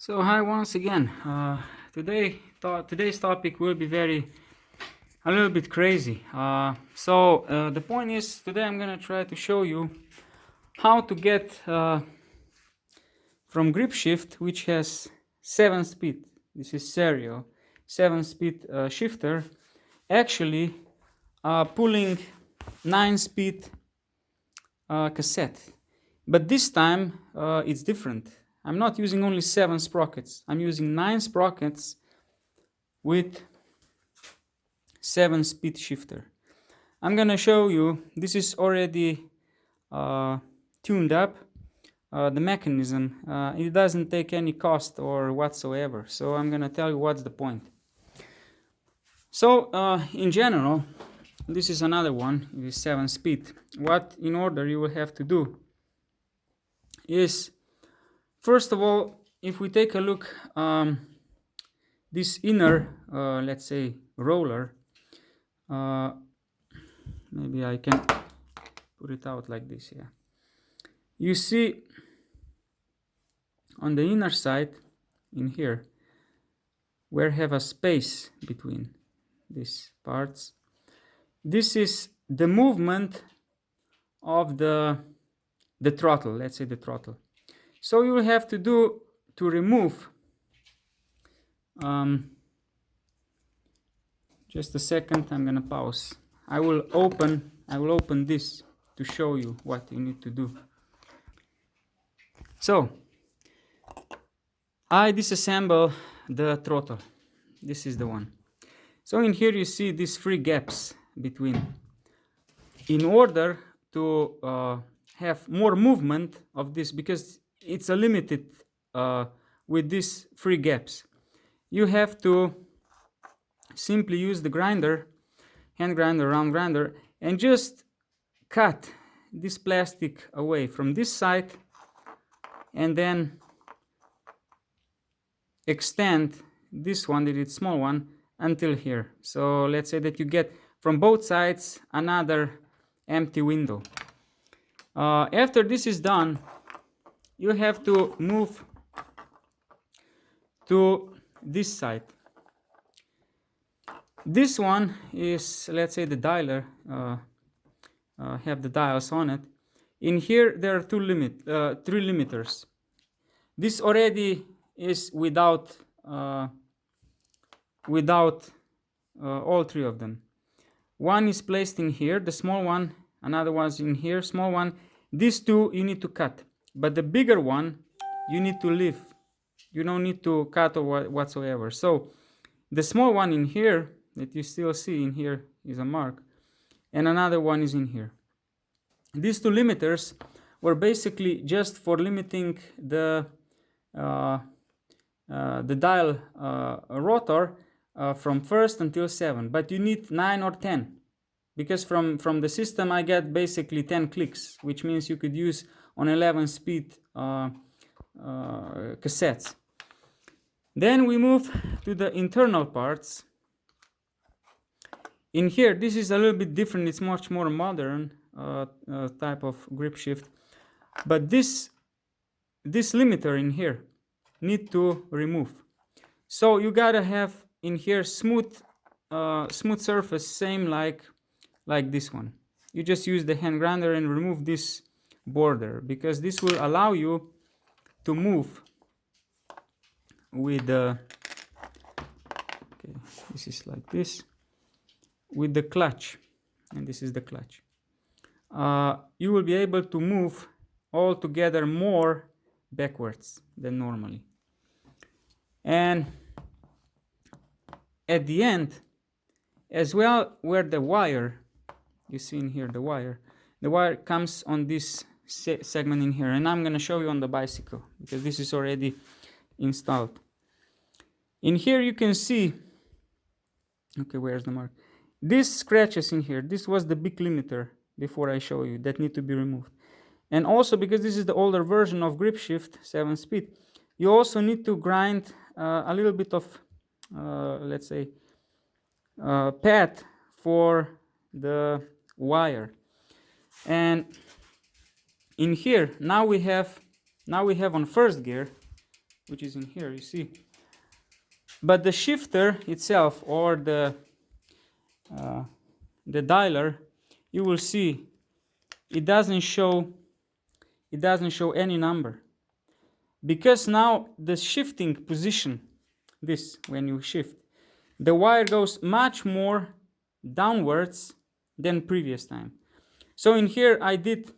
So hi once again. Today's topic will be a little bit crazy. The point is today I'm gonna try to show you how to get from grip shift, which has 7-speed. This is serial 7-speed shifter, actually pulling 9-speed cassette. But this time it's different. I'm not using only 7 sprockets. I'm using 9 sprockets with 7-speed shifter. I'm gonna show you, this is already tuned up, the mechanism. It doesn't take any cost or whatsoever. So I'm gonna tell you what's the point. So in general, this is another one, it is 7-speed. What in order you will have to do is, first of all, if we take a look, this inner, let's say, roller, maybe I can put it out like this, yeah. You see on the inner side, in here, where have a space between these parts. This is the movement of the throttle, let's say the throttle. So you will have to do to remove, just a second, I'm gonna pause. I will open this to show you what you need to do. So I disassemble the throttle. This is the one. So in here you see these 3 gaps between. In order to have more movement of this, because it's a limited with these 3 gaps, you have to simply use the grinder, hand grinder, round grinder, and just cut this plastic away from this side and then extend this one, that is small one, until here. So let's say that you get from both sides another empty window. After this is done, you have to move to this side. This one is, let's say, the dialer, have the dials on it. In here there are 3 limiters. This already is without all 3 of them. One is placed in here, the small one, another one's in here, small one. These 2 you need to cut, but the bigger one you need to leave. You don't need to cut or whatsoever. So the small one in here that you still see in here is a mark, and another one is in here. These 2 limiters were basically just for limiting the dial rotor from 1st until 7, but you need 9 or 10, because from the system I get basically 10 clicks, which means you could use on 11-speed cassettes. Then we move to the internal parts. In here, this is a little bit different. It's much more modern type of grip shift, but this limiter in here need to remove. So you gotta have in here smooth surface, same like this one. You just use the hand grinder and remove this border, because this will allow you to move with the, okay, this is like this, with the clutch, and this is the clutch. You will be able to move altogether more backwards than normally. And at the end as well, where the wire, you see in here the wire comes on this segment in here, and I'm going to show you on the bicycle because this is already installed. In here you can see, okay, where's the mark? These scratches in here, this was the big limiter before I show you, that need to be removed. And also, because this is the older version of grip shift 7-speed, you also need to grind a little bit of let's say pad for the wire. And in here now we have on 1st gear, which is in here, you see. But the shifter itself, or the dialer, you will see it doesn't show any number, because now the shifting position, this, when you shift, the wire goes much more downwards than previous time. So in here I did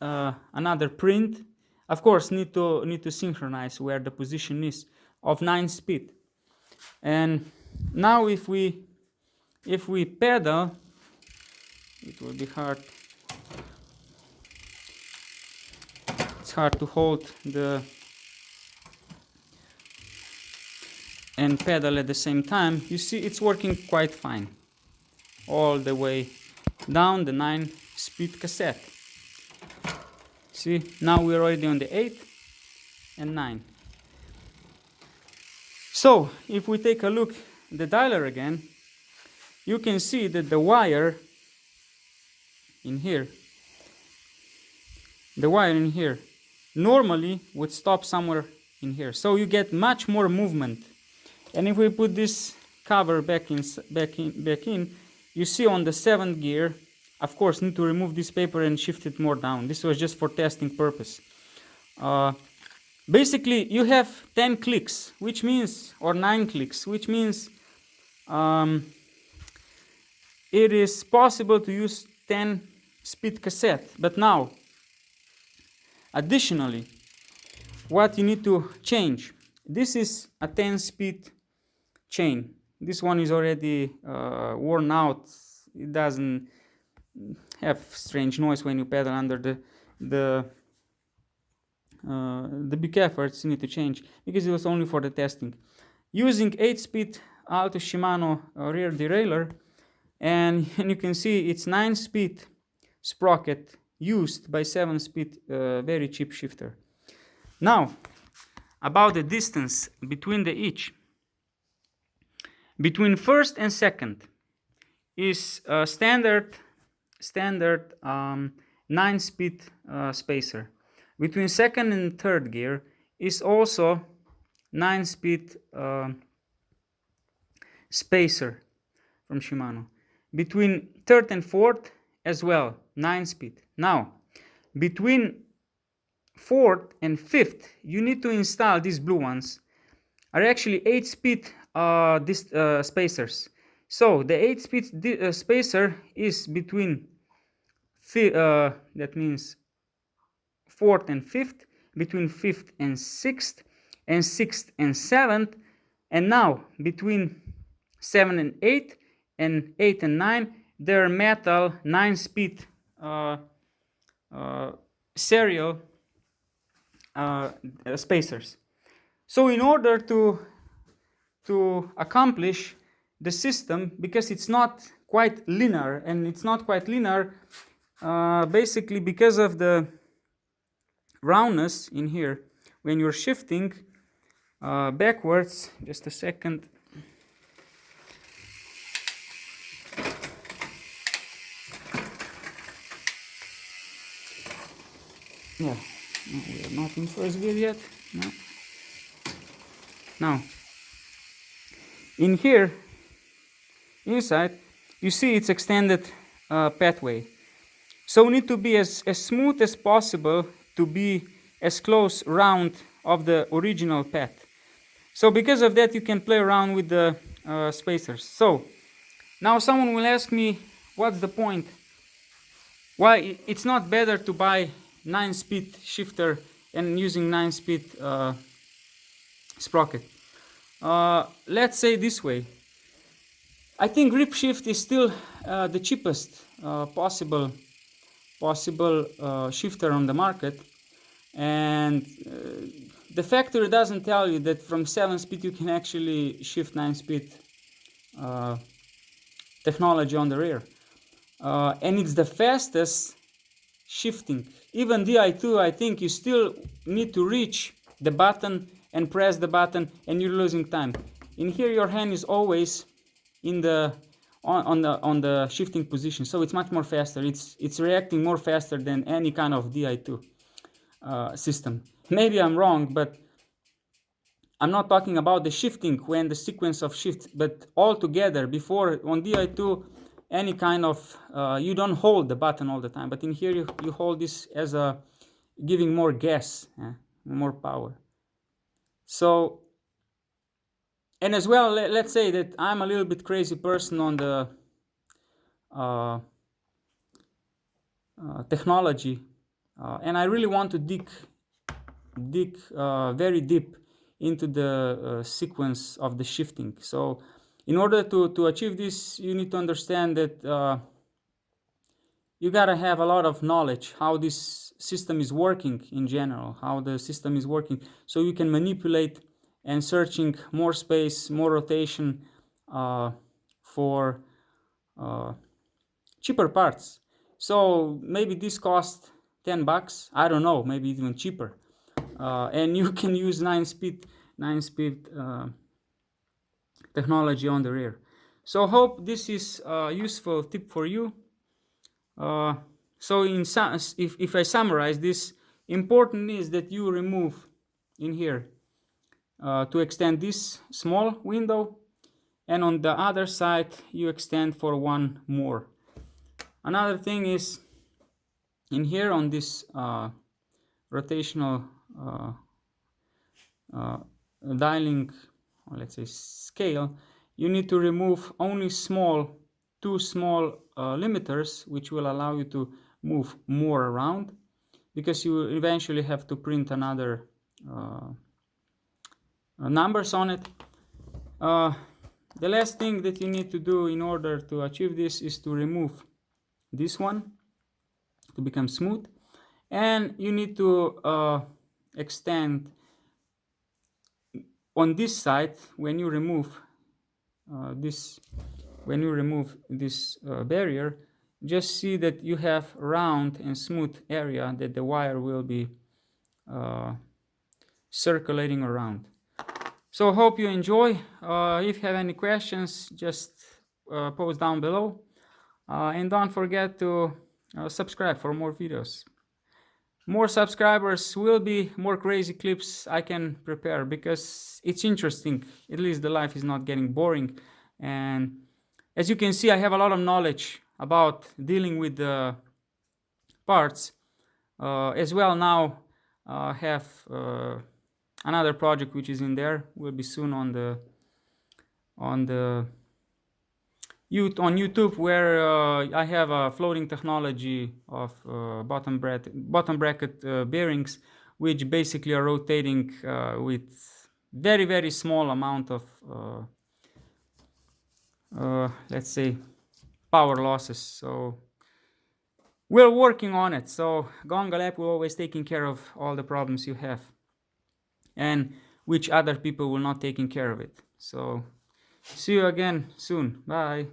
another print. Of course, need to synchronize where the position is of 9 speed. And now if we pedal, it will be hard. It's hard to hold and pedal at the same time. You see, it's working quite fine all the way down the 9-speed cassette. See, now we're already on the 8 and 9. So if we take a look at the dialer again, you can see that the wire in here, normally would stop somewhere in here. So you get much more movement. And if we put this cover back in, you see on the 7th gear, of course, need to remove this paper and shift it more down. This was just for testing purpose. Basically, you have 10 clicks, which means, or 9 clicks, which means it is possible to use 10-speed cassette. But now, additionally, what you need to change, this is a 10-speed chain. This one is already worn out. It doesn't have strange noise when you pedal under the big efforts you need to change, because it was only for the testing. Using 8-speed Alto Shimano rear derailleur, and you can see it's 9-speed sprocket used by 7-speed very cheap shifter. Now, about the distance between the each. Between first and second is a standard 9-speed spacer. Between second and third gear is also 9-speed spacer from Shimano. Between third and fourth as well, 9-speed. Now, between fourth and fifth, you need to install these blue ones. Are actually 8-speed spacers. So the 8-speed spacer is between that means fourth and fifth, between fifth and sixth and 7th, and now between 7 and 8 and 8 and 9, they're metal 9-speed serial spacers. So in order to accomplish the system, because it's not quite linear, and it's not quite linear basically because of the roundness in here when you're shifting backwards. Just a second. Yeah, no, we are not in first gear yet. No. Now, in here, inside, you see it's extended pathway. So we need to be as smooth as possible to be as close round of the original path. So because of that, you can play around with the spacers. So now someone will ask me, what's the point? Why it's not better to buy 9-speed shifter and using 9-speed sprocket? Let's say this way. I think grip shift is still the cheapest possible shifter on the market, and the factory doesn't tell you that from 7-speed you can actually shift 9-speed technology on the rear, and it's the fastest shifting. Even Di2, I think you still need to reach the button and press the button, and you're losing time. In here, your hand is always in the on the shifting position, so it's much more faster. It's reacting more faster than any kind of Di2. system. Maybe I'm wrong, but I'm not talking about the shifting when the sequence of shift, but all together before on DI2, any kind of, you don't hold the button all the time, but in here you hold this as a giving more gas, more power. So, and as well, let's say that I'm a little bit crazy person on the technology, and I really want to dig very deep into the sequence of the shifting. So in order to achieve this, you need to understand that you gotta have a lot of knowledge how this system is working in general, how the system is working, so you can manipulate and searching more space, more rotation for cheaper parts. So maybe this cost $10, I don't know, maybe even cheaper. And you can use 9-speed technology on the rear. So hope this is a useful tip for you. So if I summarize this, important is that you remove in here to extend this small window, and on the other side you extend for one more. Another thing is in here on this rotational dialing, or let's say scale, you need to remove only two small limiters, which will allow you to move more around, because you eventually have to print another numbers on it. The last thing that you need to do in order to achieve this is to remove this one to become smooth, and you need to extend on this side. When you remove this barrier, just see that you have round and smooth area that the wire will be circulating around. So hope you enjoy. If you have any questions, just post down below, and don't forget to subscribe for more videos. More subscribers will be more crazy clips I can prepare, because it's interesting. At least the life is not getting boring. And as you can see, I have a lot of knowledge about dealing with the parts. As well, now have another project which is in there, will be soon on YouTube, where I have a floating technology of bottom bracket bearings, which basically are rotating with very small amount of let's say power losses. So we're working on it. So GONGA Lab will always taking care of all the problems you have, and which other people will not taking care of it. So see you again soon. Bye.